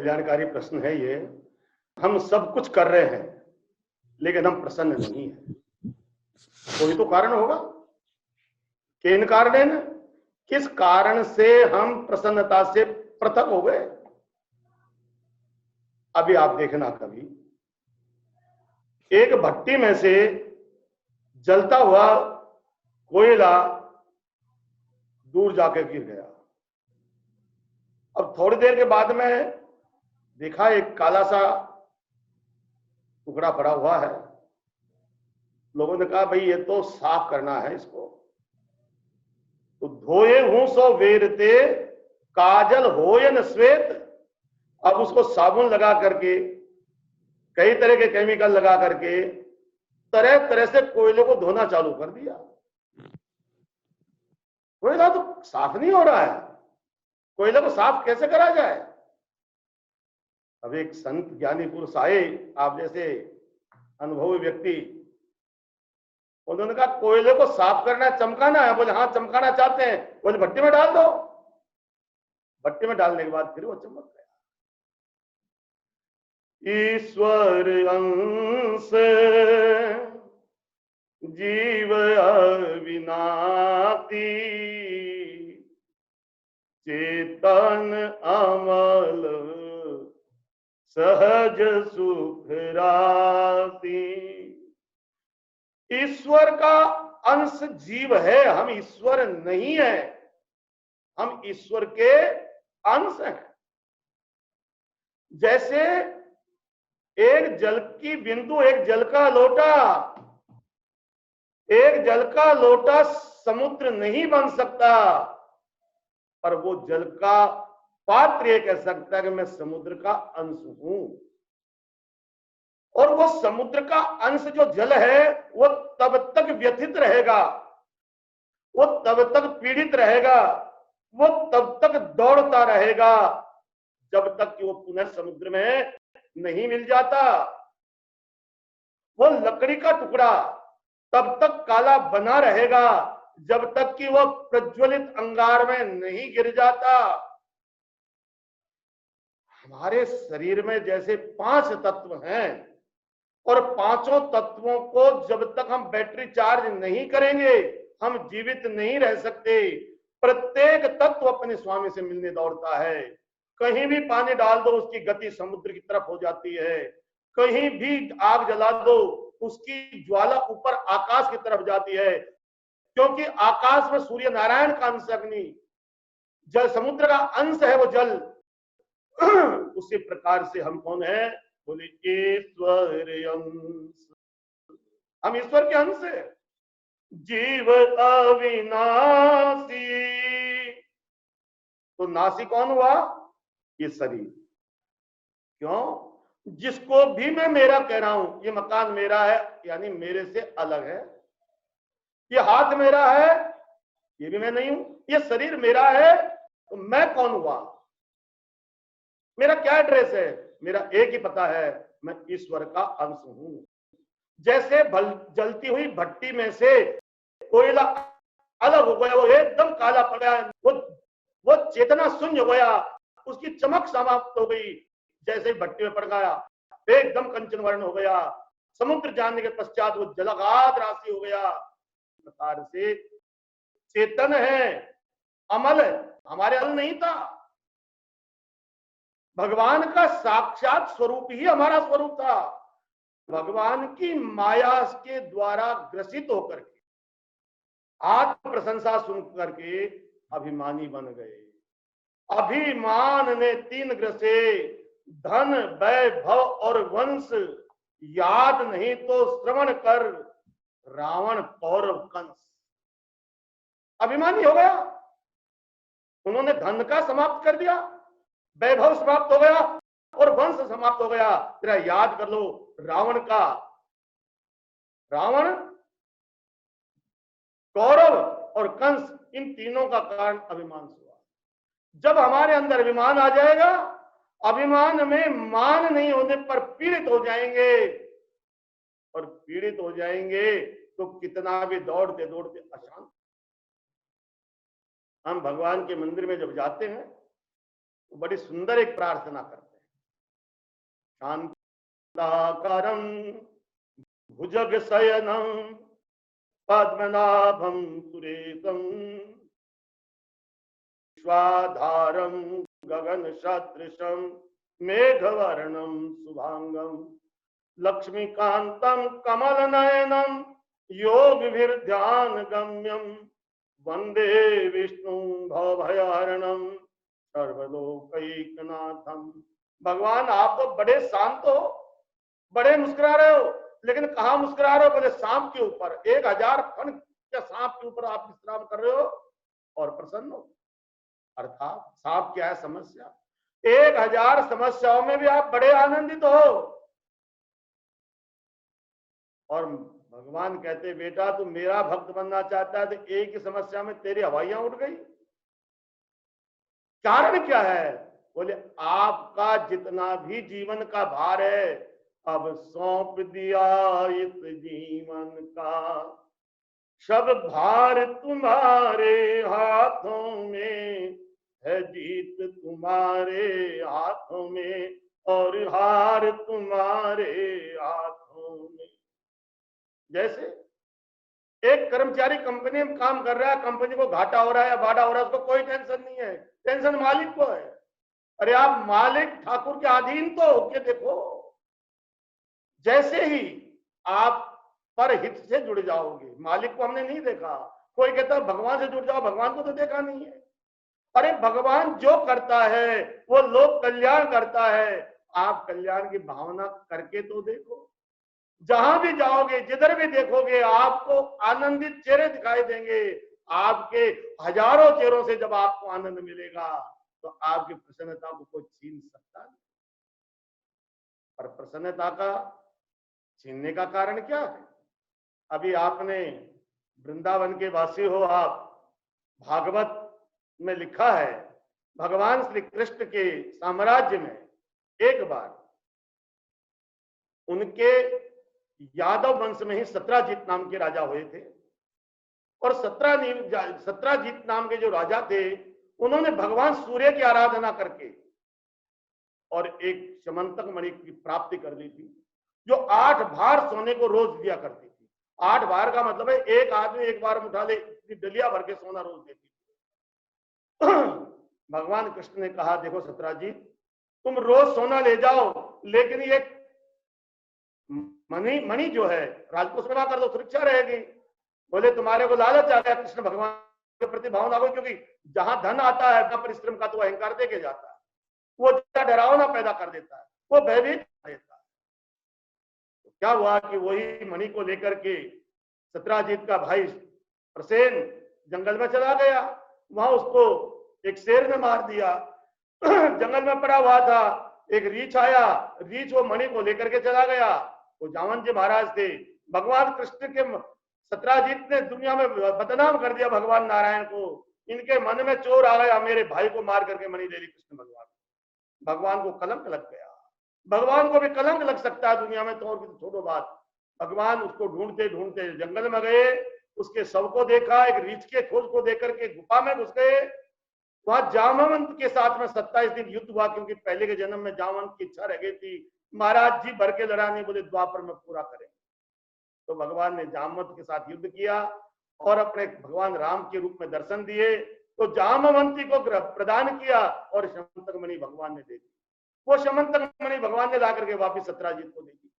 कल्याणकारी प्रश्न है ये। हम सब कुछ कर रहे हैं लेकिन हम प्रसन्न नहीं है। कोई तो कारण होगा। किन कारण, किस कारण से हम प्रसन्नता से पृथक हो गए। अभी आप देखना, कभी एक भट्टी में से जलता हुआ कोयला दूर जाकर गिर गया। अब थोड़ी देर के बाद में देखा एक काला सा टुकड़ा पड़ा हुआ है। लोगों ने कहा भाई ये तो साफ करना है इसको। तो धोए हूं सो वेरते काजल होयन श्वेत। अब उसको साबुन लगा करके, कई तरह के केमिकल लगा करके तरह तरह से कोयले को धोना चालू कर दिया। कोयला तो साफ नहीं हो रहा है, कोयले को साफ कैसे करा जाए। अब एक संत ज्ञानी पुरुष आए, आप जैसे अनुभवी व्यक्ति, उन्होंने कहा कोयले को साफ करना है, चमकाना है। बोले हाँ चमकाना चाहते हैं। बोले भट्टी में डाल दो। भट्टी में डालने के बाद फिर वो चमक गया। ईश्वर अंश जीव अविनाती चेतन अमल सहज सुख राशि। ईश्वर का अंश जीव है, हम ईश्वर नहीं है, हम ईश्वर के अंश हैं। जैसे एक जल की बिंदु, एक जल का लोटा, एक जल का लोटा समुद्र नहीं बन सकता, पर वो जल का पात्र ये कह सकता है कि मैं समुद्र का अंश हूं। और वो समुद्र का अंश जो जल है वो तब तक व्यथित रहेगा, वो तब तक पीड़ित रहेगा, वो तब तक दौड़ता रहेगा जब तक कि वो पुनः समुद्र में नहीं मिल जाता। वो लकड़ी का टुकड़ा तब तक काला बना रहेगा जब तक कि वह प्रज्वलित अंगार में नहीं गिर जाता। हमारे शरीर में जैसे 5 तत्व हैं और पांचों तत्वों को जब तक हम बैटरी चार्ज नहीं करेंगे हम जीवित नहीं रह सकते। प्रत्येक तत्व अपने स्वामी से मिलने दौड़ता है। कहीं भी पानी डाल दो उसकी गति समुद्र की तरफ हो जाती है, कहीं भी आग जला दो उसकी ज्वाला ऊपर आकाश की तरफ जाती है, क्योंकि आकाश में सूर्य नारायण का अंश अग्नि, जल समुद्र का अंश है वो जल। उसी प्रकार से हम कौन है? बोले ईश्वर अंश, हम ईश्वर के अंश है। जीव अविनाशी, तो नासी कौन हुआ? ये शरीर। क्यों? जिसको भी मैं मेरा कह रहा हूं, ये मकान मेरा है यानी मेरे से अलग है, ये हाथ मेरा है ये भी मैं नहीं हूं, ये शरीर मेरा है तो मैं कौन हुआ? मेरा क्या एड्रेस है? मेरा एक ही पता है, मैं ईश्वर का अंश हूं। जैसे जलती हुई भट्टी में से कोयला अलग हो गया, वो एकदम काला पड़ गया, वो चेतना शून्य हो गया, उसकी चमक समाप्त हो गई। जैसे ही भट्टी में पड़ गया एकदम कंचन वर्ण हो गया, समुद्र जानने के पश्चात वो जलगाद राशि हो गया। इस प्रकार से चेतन है, अमल है, हमारे अमल नहीं था। भगवान का साक्षात स्वरूप ही हमारा स्वरूप था। भगवान की माया के द्वारा ग्रसित होकर के आत्म प्रशंसा सुन करके अभिमानी बन गए। अभिमान ने 3 ग्रसे, धन वैभव और वंश, याद नहीं तो श्रवण कर रावण कौरव कंस। अभिमानी हो गया, उन्होंने धन का समाप्त कर दिया, वैभव समाप्त हो गया और वंश समाप्त हो गया। तेरा याद कर लो रावण का, रावण, कौरव और कंस, इन तीनों का कारण अभिमान से हुआ। जब हमारे अंदर अभिमान आ जाएगा, अभिमान में मान नहीं होने पर पीड़ित हो जाएंगे, और पीड़ित हो जाएंगे तो कितना भी दौड़ते दौड़ते अशांत। हम भगवान के मंदिर में जब जाते हैं तो बड़ी सुंदर एक प्रार्थना करते हैं, शांताकारं भुजग शयनं पद्मनाभं सुरेशं विश्वाधारं गगन सदृशं मेघवर्णं शुभांगं लक्ष्मीकांतं कमलनयनं योगभिर्ध्यानगम्यं वंदे विष्णु भवभयहरणं सर्वलोकैकनाथम। भगवान आप तो बड़े शांत हो, बड़े मुस्कुरा रहे हो, लेकिन कहां मुस्कुरा रहे हो? बोले सांप के ऊपर, 1000 फन के सांप के ऊपर आप विश्राम कर रहे हो और प्रसन्न हो। अर्थात सांप क्या है? समस्या। 1000 समस्याओं में भी आप बड़े आनंदित हो। और भगवान कहते बेटा तू मेरा भक्त बनना चाहता है तो एक ही समस्या में तेरी हवाइयां उड़ गई। कारण क्या है? बोले आपका जितना भी जीवन का भार है अब सौंप दिया इस जीवन का, सब भार तुम्हारे हाथों में है, जीत तुम्हारे हाथों में और हार तुम्हारे हाथों में। जैसे एक कर्मचारी कंपनी में काम कर रहा है, कंपनी को घाटा हो रहा है या बाड़ा हो रहा है, उसको कोई टेंशन नहीं है, टेंशन मालिक को है। अरे आप मालिक ठाकुर के अधीन तो होके देखो। जैसे ही आप पर हित से जुड़ जाओगे, मालिक को हमने नहीं देखा, कोई कहता भगवान से जुड़ जाओ, भगवान को तो देखा नहीं है। अरे भगवान जो करता है वो लोक कल्याण करता है, आप कल्याण की भावना करके तो देखो। जहां भी जाओगे, जिधर भी देखोगे, आपको आनंदित चेहरे दिखाई देंगे। आपके हजारों चेहरों से जब आपको आनंद मिलेगा तो आपकी प्रसन्नता को कोई छीन सकता नहीं। पर प्रसन्नता का छीनने का कारण क्या है? अभी आपने, वृंदावन के वासी हो आप, भागवत में लिखा है भगवान श्री कृष्ण के साम्राज्य में एक बार उनके यादव वंश में ही सत्राजीत नाम के राजा हुए थे। और सत्राजीत नाम के जो राजा थे उन्होंने भगवान सूर्य की आराधना करके और एक समंतक मणि की प्राप्ति कर ली थी, जो 8 भार सोने को रोज दिया करती थी। 8 भार का मतलब है एक आदमी एक बार उठा ले, डलिया भर के सोना रोज देती थी। भगवान कृष्ण ने कहा देखो सत्राजीत, तुम रोज सोना ले जाओ, लेकिन ये मणि जो है राजकोष में ना कर दो, सुरक्षा रहेगी। बोले तुम्हारे को लालच आ गया कृष्ण भगवान के प्रति भावना हो, क्योंकि जहां धन आता है अपना परिश्रम का तो अहंकार देके जाता है, वो डरावना पैदा कर देता है, वो भयभीत कर देता है। तो क्या हुआ कि वही मणि को लेकर के सत्राजीत का भाई प्रसेन जंगल में चला गया। वहां उसको एक शेर ने मार दिया। जंगल में पड़ा हुआ था, एक रीछ आया, रीछ वो मणि को लेकर के चला गया। वो जामन जी महाराज थे। भगवान कृष्ण के सत्राजीत ने दुनिया में बदनाम कर दिया भगवान नारायण को। इनके मन में चोर आ गया, मेरे भाई को मार करके मणि ले ली कृष्ण भगवान। भगवान को कलंक लग गया। भगवान को भी कलंक लग सकता है दुनिया में, तो और भी छोड़ो बात। भगवान उसको ढूंढते ढूंढते जंगल में गए, उसके शव को देखा, एक रीछ के खोज को देकर के गुफा में घुस गए। वहां जामवंत के साथ में 27 दिन युद्ध हुआ, क्योंकि पहले के जन्म में जामवंत की इच्छा रह गई थी महाराज जी भर के लड़ाने, बोले द्वापर में पूरा करें। तो भगवान ने जामवंत के साथ युद्ध किया और अपने भगवान राम के रूप में दर्शन दिए। तो जामवंती को प्रदान किया और शमंतक मणि भगवान ने दे दी। वो शमंतक मणि भगवान ने ला करके वापिस सत्राजीत को दे दी।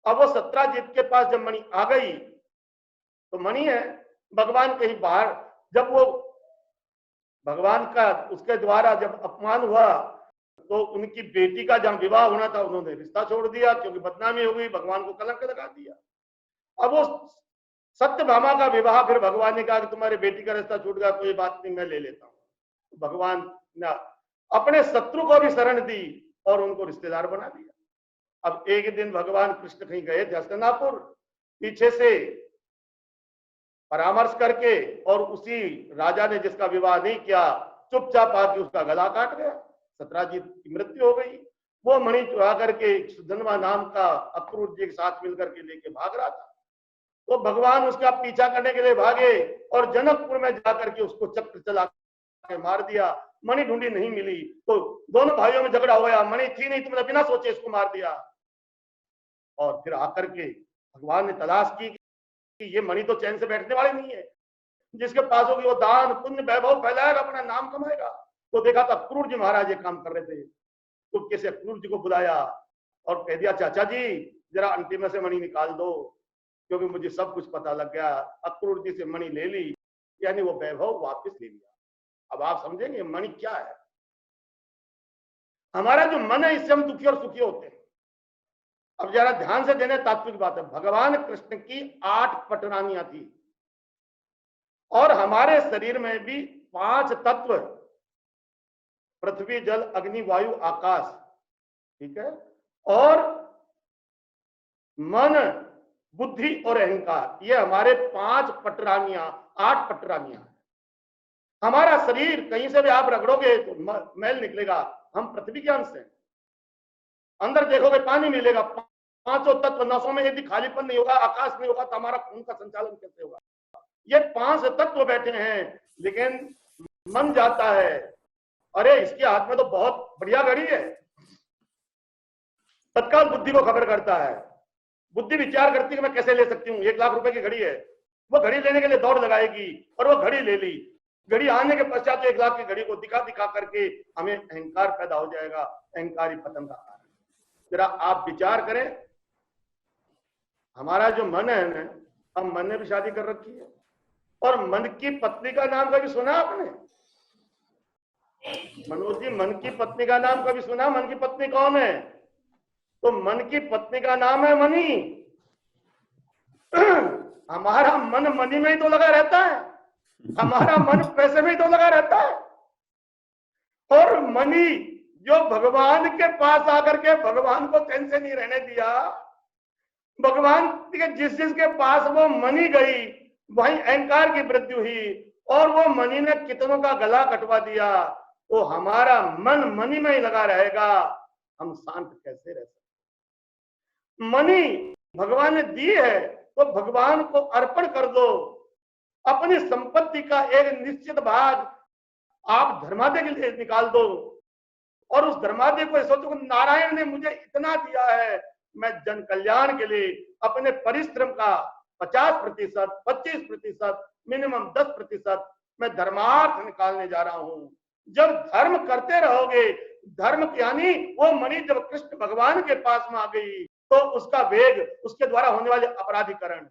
अब वो सत्राजीत के पास जब मणि आ गई, तो मणि है, भगवान कहीं बाहर, जब वो भगवान का उसके द्वारा जब अपमान हुआ तो उनकी बेटी का जहां विवाह होना था उन्होंने रिश्ता छोड़ दिया, क्योंकि बदनामी हो गई, भगवान को कलंक लगा दिया। अब वो सत्यभामा का विवाह फिर भगवान ने कहा कि तुम्हारी बेटी का रिश्ता छूट गया, कोई बात नहीं मैं ले लेता हूं। भगवान ने अपने शत्रु को भी शरण दी और उनको रिश्तेदार बना दिया। अब एक दिन भगवान कृष्ण कहीं गए थे हस्तिनापुर, पीछे से परामर्श करके, और उसी राजा ने जिसका विवाह नहीं किया चुपचाप आके उसका गला काट गया, सत्राजीत की मृत्यु हो गई। वो मणि चुरा करके सुधन्वा नाम का अक्रूर जी के साथ मिलकर के लेके भाग रहा था। तो भगवान उसका पीछा करने के लिए भागे और जनकपुर में जाकर के उसको चक्र चला के मार दिया। मणि ढूंढी नहीं मिली, तो दोनों भाइयों में झगड़ा हो गया, मणि थी नहीं, तुमने बिना सोचे इसको मार दिया। और फिर आकर के भगवान ने तलाश की कि ये मणि तो चैन से बैठने वाले नहीं है, जिसके पास होगी वो दान पुण्य वैभव फैलाएगा, अपना नाम कमाएगा। तो देखा था क्रूर जी महाराज ये काम कर रहे थे, तो कैसे क्रूर जी को बुलाया और कह दिया, चाचा जी जरा अंतिम में से मणि निकाल दो, क्योंकि मुझे सब कुछ पता लग गया। अक्रूर जी से मणि ले ली, यानी वो वैभव वापस ले लिया। अब आप समझेंगे मणि क्या है। हमारा जो मन है, इससे हम दुखी और सुखी होते हैं। अब जरा ध्यान से देने, तात्विक बात है, भगवान कृष्ण की 8 पटरानियां थी और हमारे शरीर में भी 5 तत्व, पृथ्वी जल अग्नि वायु आकाश, ठीक है, और मन बुद्धि और अहंकार, ये हमारे 5 पटरानियां, 8 पटरानियां। हमारा शरीर कहीं से भी आप रगड़ोगे तो मैल निकलेगा, हम पृथ्वी के अंश हैं। अंदर देखोगे पानी मिलेगा, 5 तत्व, नसों में यदि खालीपन नहीं होगा, आकाश नहीं होगा, तो हमारा खून का संचालन कैसे होगा। ये 5 तत्व बैठे हैं, लेकिन मन जाता है, अरे इसके हाथ में तो बहुत बढ़िया घड़ी है, तत्काल बुद्धि को खबर करता है। बुद्धि विचार करती है कि मैं कैसे ले सकती हूँ, 1 लाख रुपए की घड़ी है, वो घड़ी लेने के लिए दौड़ लगाएगी और वो घड़ी ले ली। घड़ी आने के पश्चात 1 लाख की घड़ी को दिखा दिखा करके हमें अहंकार पैदा हो जाएगा, अहंकार ही पतन का कारण। जरा आप विचार करें, हमारा जो मन है ना, हम मन ने भी शादी कर रखी है, और मन की पत्नी का नाम कभी सुना आपने? मनोज जी, मन की पत्नी का नाम कभी सुना? मन की पत्नी कौन है? तो मन की पत्नी का नाम है मणि। हमारा मन मणि में ही तो लगा रहता है, हमारा मन पैसे में ही तो लगा रहता है। और मणि जो भगवान के पास आकर के भगवान को चैन से नहीं रहने दिया, भगवान के जिसके पास वो मणि गई, वहीं अहंकार की वृद्धि हुई और वो मणि ने कितनों का गला कटवा दिया। तो हमारा मन मणि में ही लगा रहेगा, हम शांत कैसे रह सकते? मणि भगवान ने दी है तो भगवान को अर्पण कर दो। अपनी संपत्ति का एक निश्चित भाग आप धर्मादय के लिए निकाल दो और उस धर्मादय को सोचो, नारायण ने मुझे इतना दिया है, मैं जन कल्याण के लिए अपने परिश्रम का 50%, 25%, मिनिमम 10% मैं धर्मार्थ निकालने जा रहा हूं। जब धर्म करते रहोगे, धर्म यानी वो मणि जब कृष्ण भगवान के पास में आ गई, तो उसका वेग, उसके द्वारा होने वाले अपराधीकरण,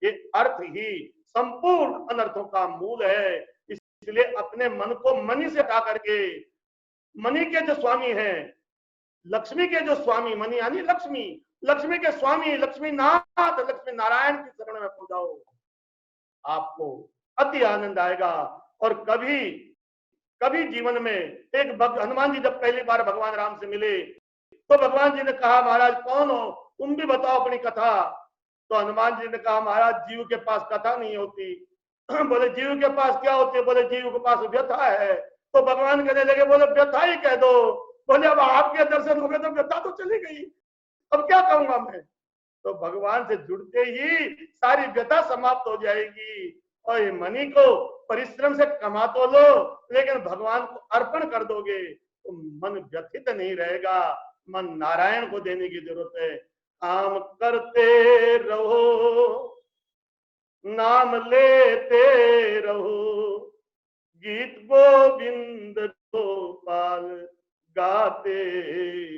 ये अर्थ ही संपूर्ण अनर्थों का मूल है। इसलिए अपने मन को मणि से हटा करके, मणि के जो स्वामी हैं, लक्ष्मी के जो स्वामी, मणि यानी लक्ष्मी, लक्ष्मी के स्वामी लक्ष्मी नाथ, लक्ष्मी नारायण की शरण में पहुंच जाओ, आपको अति आनंद आएगा। और कभी कभी जीवन में एक हनुमान जी जब पहली बार भगवान राम से मिले, तो भगवान जी ने कहा, महाराज कौन हो तुम, भी बताओ अपनी कथा। तो हनुमान जी ने कहा, महाराज जीव के पास कथा नहीं होती। बोले जीव के पास क्या होती है? बोले जीव के पास व्यथा है। तो भगवान कहने लगे, बोले व्यथा ही कह दो। बोले अब आपके दर्शन हो गए तो व्यथा तो चली गई, अब क्या कहूंगा मैं। तो भगवान से जुड़ते ही सारी व्यथा समाप्त हो जाएगी। और ये मणि को परिश्रम से कमा तो लो, लेकिन भगवान को अर्पण कर दोगे तो मन व्यथित नहीं रहेगा, मन नारायण को देने की जरूरत है। काम करते रहो, नाम लेते रहो, गीत गोविंद गोपाल गाते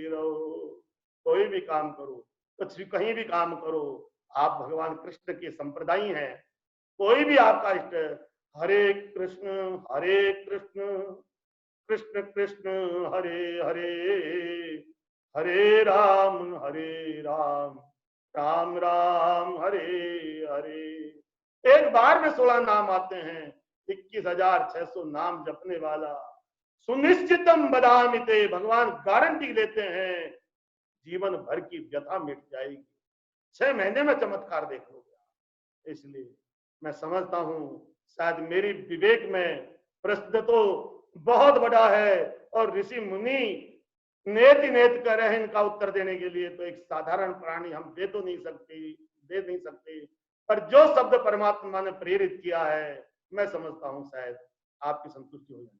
रहो। कोई भी काम करो, कुछ भी कहीं भी काम करो, आप भगवान कृष्ण के संप्रदायी हैं। कोई भी आपका इष्ट, हरे कृष्ण कृष्ण कृष्ण हरे हरे, हरे राम राम राम हरे हरे। एक बार में 16 नाम आते हैं, 21,600 नाम जपने वाला। सुनिश्चितम बदामिते, भगवान गारंटी लेते हैं जीवन भर की व्यथा मिट जाएगी, 6 महीने में चमत्कार देख लोगे। इसलिए मैं समझता हूं शायद मेरी विवेक में प्रश्न तो बहुत बड़ा है और ऋषि मुनि नेत ही नेत कर रहे हैं इनका उत्तर देने के लिए, तो एक साधारण प्राणी हम दे नहीं सकते। पर जो शब्द परमात्मा ने प्रेरित किया है, मैं समझता हूं शायद आपकी संतुष्टि हो जाए।